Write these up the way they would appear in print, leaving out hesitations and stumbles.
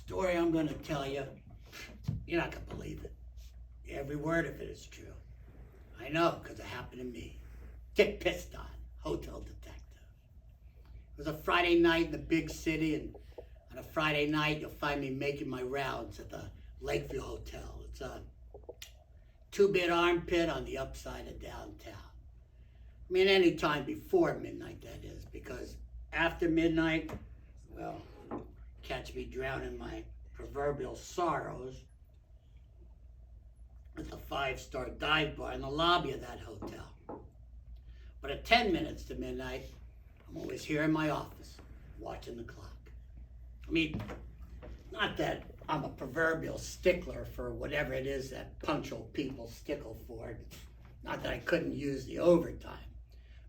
Story I'm going to tell you, you're not going to believe it. Every word of it is true. I know, because it happened to me. Dick Piston, hotel detective. It was a Friday night in the big city, and on a Friday night, you'll find me making my rounds at the Lakeview Hotel. It's a two-bit armpit on the upside of downtown. I mean, any time before midnight, that is, because after midnight, well, catch me drowning my proverbial sorrows at the 5-star dive bar in the lobby of that hotel. But at 10 minutes to midnight, I'm always here in my office, watching the clock. I mean, not that I'm a proverbial stickler for whatever it is that punctual people stickle for. Not that I couldn't use the overtime.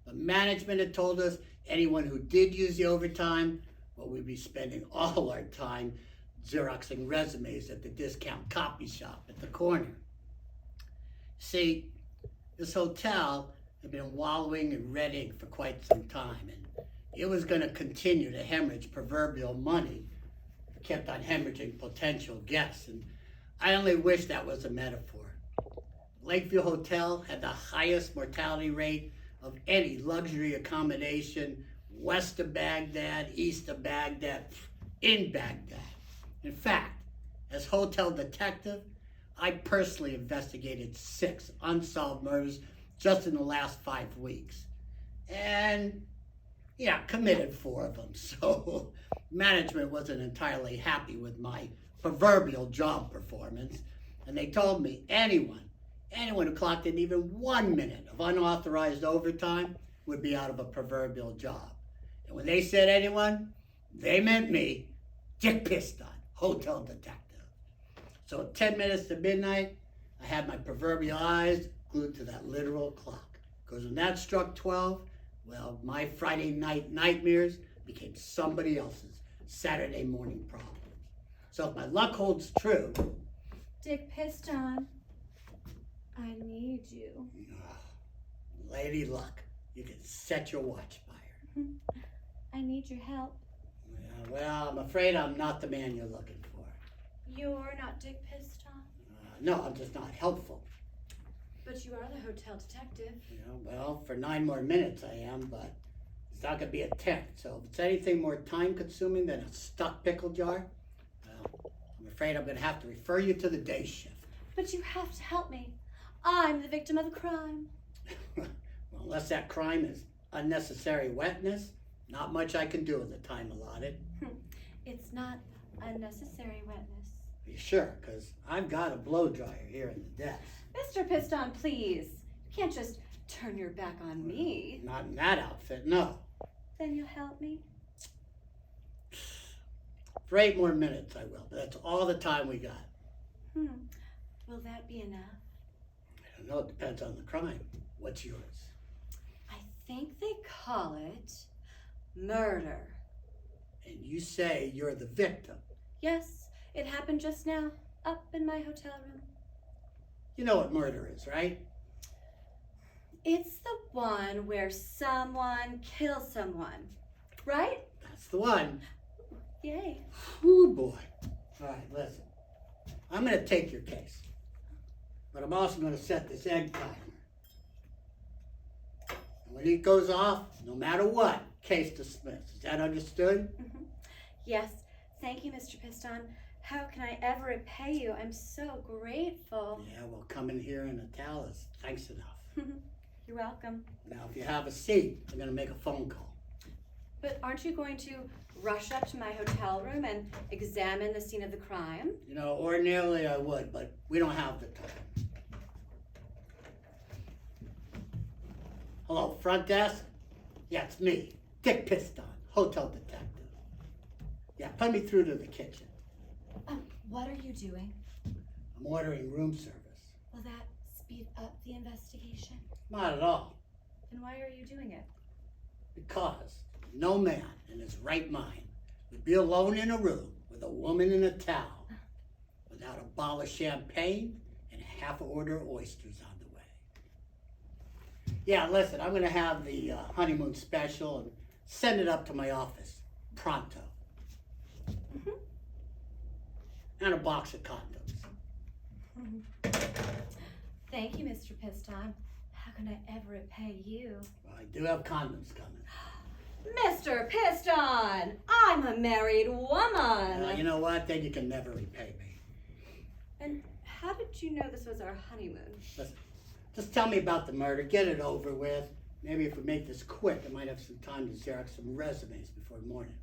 But management had told us anyone who did use the overtime, well, we'd be spending all our time Xeroxing resumes at the discount copy shop at the corner. See, this hotel had been wallowing in red ink for quite some time, and it was going to continue to hemorrhage proverbial money. It kept on hemorrhaging potential guests, and I only wish that was a metaphor. Lakeview Hotel had the highest mortality rate of any luxury accommodation west of Baghdad, east of Baghdad, in Baghdad. In fact, as hotel detective, I personally investigated 6 unsolved murders just in the last 5 weeks. And, yeah, committed 4 of them. So management wasn't entirely happy with my proverbial job performance. And they told me anyone who clocked in even 1 minute of unauthorized overtime would be out of a proverbial job. And when they said anyone, they meant me, Dick Piston, hotel detective. So at 10 minutes to midnight, I had my proverbial eyes glued to that literal clock. Because when that struck 12, well, my Friday night nightmares became somebody else's Saturday morning problems. So if my luck holds true... Dick Piston, I need you. Lady Luck, you can set your watch by her. I need your help. Yeah, well, I'm afraid I'm not the man you're looking for. You're not Dick Piston? No, I'm just not helpful. But you are the hotel detective. Well, for 9 more minutes I am, but it's not going to be a 10. So if it's anything more time-consuming than a stuck pickle jar, well, I'm afraid I'm going to have to refer you to the day shift. But you have to help me. I'm the victim of a crime. Well, unless that crime is unnecessary wetness, not much I can do in the time allotted. It's not unnecessary wetness. Are you sure? Because I've got a blow dryer here in the desk. Mr. Piston, please. You can't just turn your back on me. Not in that outfit, no. Then you'll help me? For 8 more minutes I will, but that's all the time we got. Will that be enough? I don't know, it depends on the crime. What's yours? I think they call it murder. And you say you're the victim. Yes, it happened just now, up in my hotel room. You know what murder is, right? It's the one where someone kills someone, right? That's the one. Yay. Ooh, boy. All right, listen. I'm going to take your case. But I'm also going to set this egg timer. And when it goes off, no matter what, case dismissed. Is that understood? Yes. Thank you, Mr. Piston. How can I ever repay you? I'm so grateful. Yeah, well, come in here in a towel is thanks enough. You're welcome. Now, if you have a seat, I'm going to make a phone call. But aren't you going to rush up to my hotel room and examine the scene of the crime? You know, ordinarily I would, but we don't have the time. Hello, front desk? Yeah, it's me, Dick Piston, hotel detective. Yeah, put me through to the kitchen. What are you doing? I'm ordering room service. Will that speed up the investigation? Not at all, Then why are you doing it? because no man in his right mind would be alone in a room with a woman in a towel without a bottle of champagne and half an order of oysters on the way. Yeah, listen, I'm gonna have the honeymoon special and send it up to my office pronto. And a box of condoms. Thank you, Mr. Piston. How can I ever repay you? Well, I do have condoms coming. Mr. Piston! I'm a married woman! You know what? Then you can never repay me. And how did you know this was our honeymoon? Listen, just tell me about the murder. Get it over with. Maybe if we make this quick, I might have some time to Xerox some resumes before morning.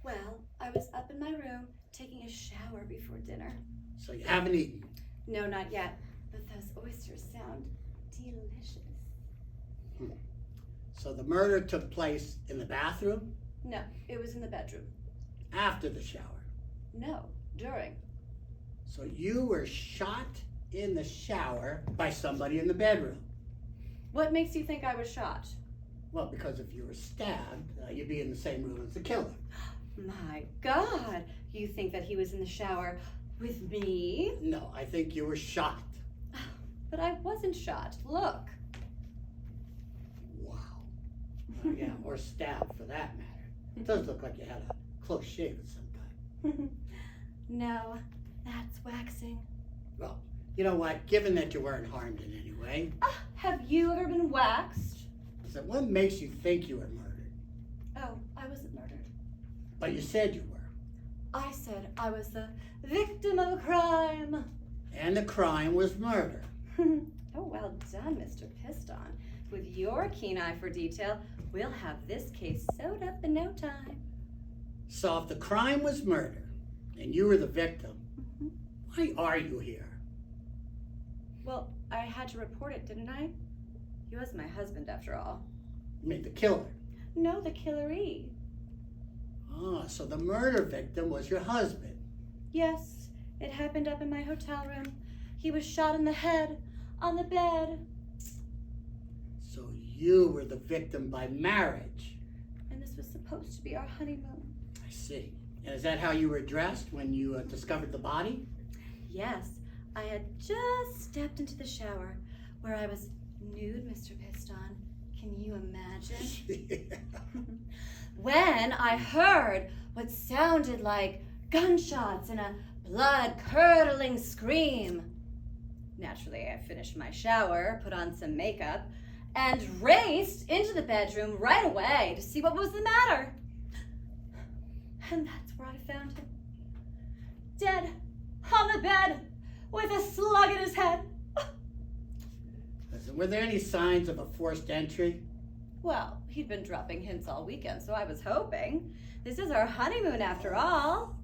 Well, I was up in my room taking a shower before dinner. So you haven't eaten? No, not yet. But those oysters sound delicious. So the murder took place in the bathroom? No, it was in the bedroom. After the shower? No, during. So you were shot in the shower by somebody in the bedroom? What makes you think I was shot? Well, because if you were stabbed, you'd be in the same room as the killer. My God, you think that he was in the shower with me? No, I think you were shot. But I wasn't shot. Look. Wow. Yeah, or stabbed for that matter. It does look like you had a close shave at some time. No, that's waxing. Well, you know what? Given that you weren't harmed in any way, Have you ever been waxed? so what makes you think you were murdered? Oh, I wasn't murdered. But you said you were. I said I was the victim of a crime. And the crime was murder. Oh, well done, Mr. Piston. With your keen eye for detail, we'll have this case sewed up in no time. So if the crime was murder, and you were the victim, why are you here? Well, I had to report it, didn't I? He was my husband, after all. You mean the killer? No, the killeree. Ah, so the murder victim was your husband. Yes, it happened up in my hotel room. He was shot in the head, on the bed. So you were the victim by marriage. And this was supposed to be our honeymoon. I see. And is that how you were dressed when you discovered the body? Yes, I had just stepped into the shower where I was nude, Mr. Piston. Can you imagine? When I heard what sounded like gunshots and a blood-curdling scream. Naturally, I finished my shower, put on some makeup, and raced into the bedroom right away to see what was the matter. And that's where I found him. Dead, on the bed, with a slug in his head. Listen, were there any signs of a forced entry? Well, he'd been dropping hints all weekend, so I was hoping. This is our honeymoon after all.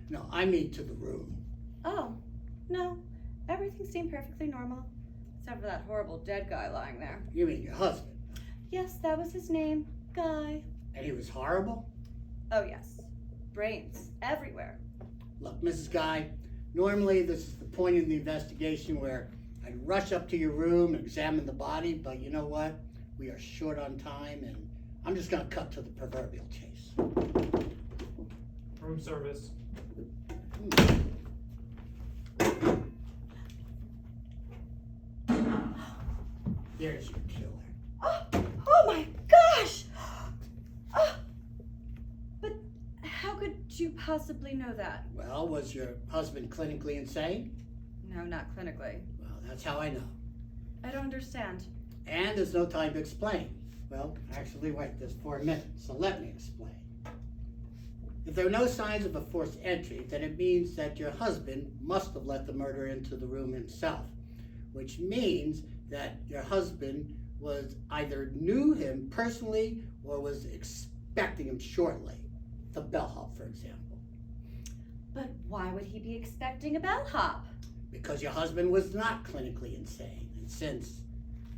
No, I mean to the room. Oh, no. Everything seemed perfectly normal. Except for that horrible dead guy lying there. You mean your husband? Yes, that was his name. Guy. And he was horrible? Oh, yes. Brains everywhere. Look, Mrs. Guy, normally this is the point in the investigation where I'd rush up to your room and examine the body, but you know what? We are short on time, and I'm just going to cut to the proverbial chase. Room service. There's your killer. Oh my gosh! But how could you possibly know that? Well, was your husband clinically insane? No, not clinically. Well, that's how I know. I don't understand. And there's no time to explain. Well, actually, wait, there's 4 minutes, so let me explain. If there are no signs of a forced entry, then it means that your husband must have let the murderer into the room himself, which means that your husband was either knew him personally or was expecting him shortly. The bellhop, for example. But why would he be expecting a bellhop? Because your husband was not clinically insane, and since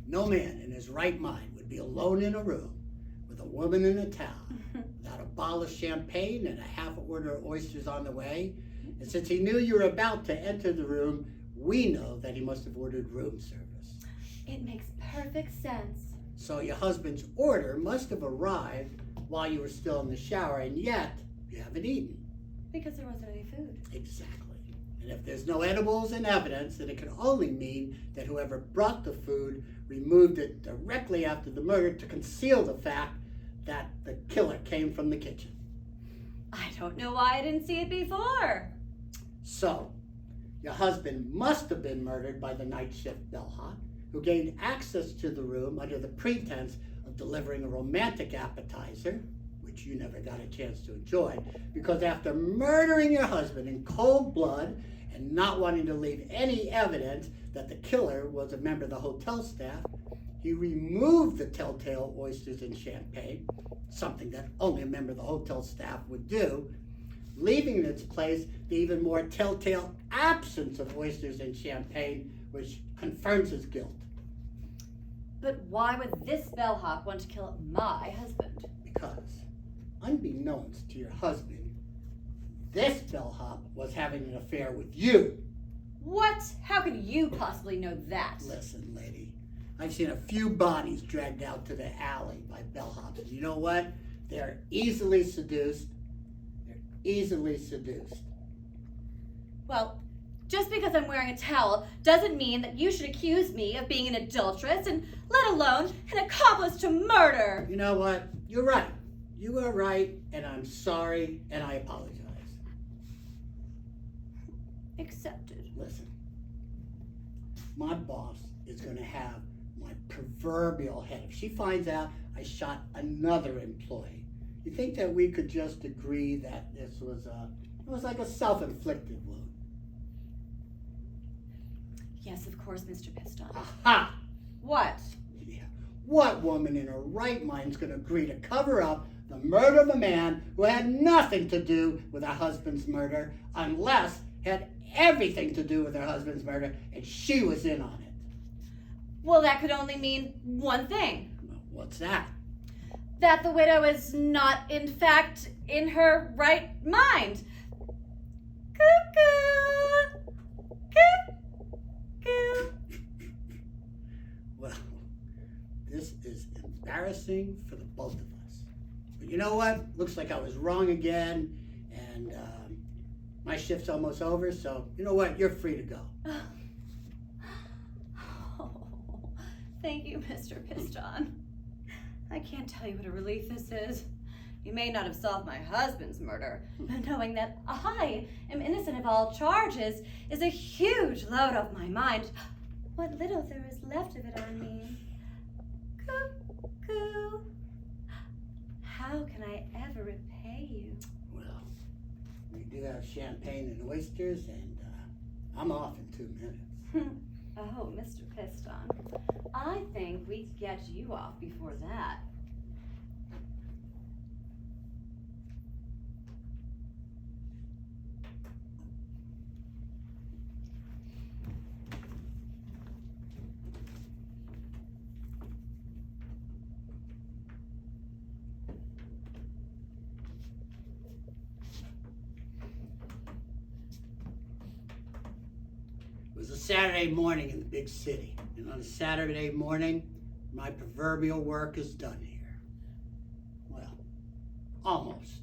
no man in his right mind would be alone in a room with a woman in a towel, without a bottle of champagne and a half order of oysters on the way. And since he knew you were about to enter the room, we know that he must have ordered room service. It makes perfect sense. So your husband's order must have arrived while you were still in the shower, and yet you haven't eaten. Because there wasn't any food. Exactly. And if there's no edibles in evidence, then it can only mean that whoever brought the food removed it directly after the murder to conceal the fact that the killer came from the kitchen. I don't know why I didn't see it before. So, your husband must have been murdered by the night shift bellhop, who gained access to the room under the pretense of delivering a romantic appetizer, which you never got a chance to enjoy, because after murdering your husband in cold blood and not wanting to leave any evidence that the killer was a member of the hotel staff, he removed the telltale oysters and champagne, something that only a member of the hotel staff would do, leaving in its place the even more telltale absence of oysters and champagne, which confirms his guilt. But why would this bellhop want to kill my husband? Because, unbeknownst to your husband, this bellhop was having an affair with you. What? How could you possibly know that? Listen, lady, I've seen a few bodies dragged out to the alley by bellhops. And you know what? They're easily seduced. Well, just because I'm wearing a towel doesn't mean that you should accuse me of being an adulteress and let alone an accomplice to murder. You know what? You're right. You are right, and I'm sorry, and I apologize. Accepted. Listen, my boss is going to have my proverbial head if she finds out I shot another employee. You think that we could just agree that this was like a self-inflicted wound? Yes, of course, Mr. Piston. Aha! What? Yeah. What woman in her right mind is going to agree to cover up the murder of a man who had nothing to do with her husband's murder, unless had everything to do with her husband's murder and she was in on it? Well, that could only mean one thing. What's that? That the widow is not, in fact, in her right mind. Cuckoo! Cuckoo! Well, this is embarrassing for the both of us. But you know what? Looks like I was wrong again, and my shift's almost over, so you know what? You're free to go. Oh, thank you, Mr. Piston. I can't tell you what a relief this is. You may not have solved my husband's murder, but knowing that I am innocent of all charges is a huge load off my mind. What little there is left of it, I mean. Cuckoo. How can I ever repay you? Well, we do have champagne and oysters, and I'm off in 2 minutes. Oh, Mr. Piston, I think we could get you off before that. It was a Saturday morning in the big city, and on a Saturday morning, my proverbial work is done here. Well, almost.